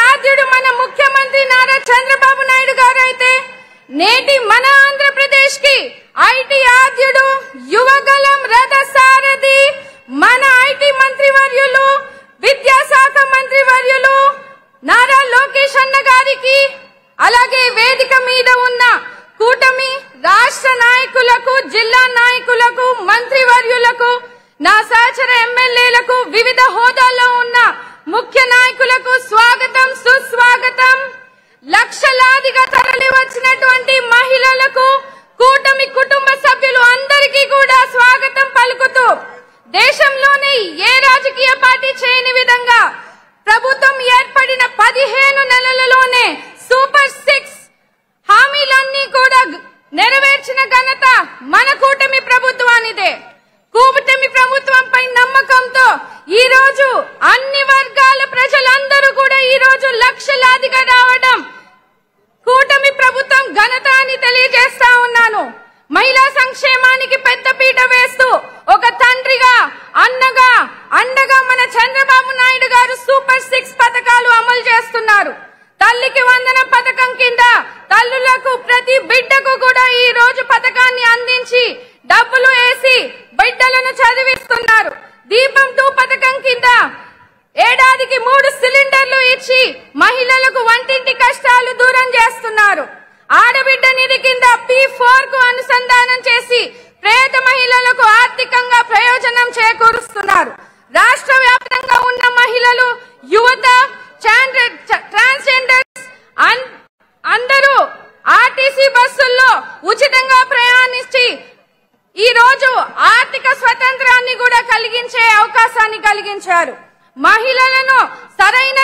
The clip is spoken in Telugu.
ఆద్యుడు మన ముఖ్యమంత్రి నారా చంద్రబాబు నాయుడు గారు అయితే నేటి మన ఆంధ్రప్రదేశ్ కి ఐటీ ఆద్యుడు యువగలం రథ సారథి మన ఐటీ మంత్రివర్యులు విద్యాశాఖ మంత్రివర్యులు నారా లోకేష్ అన్న గారికి అలాగే వేదిక మీద ఉన్న కూటమి రాష్ట్ర నాయకులకు జిల్లా నాయకులకు మంత్రివర్యులకు నా సహచర ఎమ్మెల్యేలకు వివిధ హోదాల్లో ఉన్న ముఖ్య నాయకులకు స్వాగతం సుస్వాగతం. లక్షలాదిగా తరలి వచ్చినటువంటి మహిళలకు కూటమి కుటుంబ సభ్యులు అందరికీ కూడా స్వాగతం పలుకుతూ దేశంలోనే ఏ రాజకీయ పార్టీ చేయని విధంగా ప్రభుత్వం ఏర్పడిన 15 నెలలలోనే సూపర్ 6 హామీలన్నీ కూడా నెరవేర్చిన ఘనత మన కూటమి ప్రభుత్వానిదే. కూటమి ప్రభుత్వంపై నమ్మకంతో ఈ రోజు అన్ని వర్గాల ప్రజలందరూ కూడా ఈ రోజు లక్షలాదిగా రావడం కూటమి ప్రభుత్వం ఘనత అని తెలియజేస్తా ఉన్నాను. మహిళా సంక్షేమానికి పెద్దపీట వేస్తూ ఒక తండ్రిగా అన్నగా అండగా మన చంద్రబాబు నాయుడు గారు సూపర్ 6 పథకాలు అమలు చేస్తున్నారు. తల్లికి వందనం పథకం కింద తల్లులకు ప్రతి బిడ్డకు కూడా ఈ రోజు పథకాన్ని అందించి డబ్బులు వేసి బిడ్డలను చదివిస్తున్నారు. దీపం 2 పథకం కింద ఏడాదికి 3 సిలిండర్లు ఇచ్చి మహిళలకు వంటింటి కష్టాలు దూరం చేస్తున్నారు. ఆడబిడ్డ నిధి కింద P4 కు అనుసంధానం చేసి పేద మహిళలకు ఆర్థికంగా ప్రయోజనం చేకూరుస్తున్నారు. రాష్ట్ర వ్యాప్తంగా ఉన్న మహిళలు, యువత, ట్రాన్స్జెండర్స్ అందరూ ఆర్టీసీ బస్సుల్లో ఉచితంగా ప్రయాణించి ఈ రోజు ఆర్థిక స్వతంత్రాన్ని కూడా కలిగించే అవకాశాన్ని కలిగించారు. మహిళలను సరైన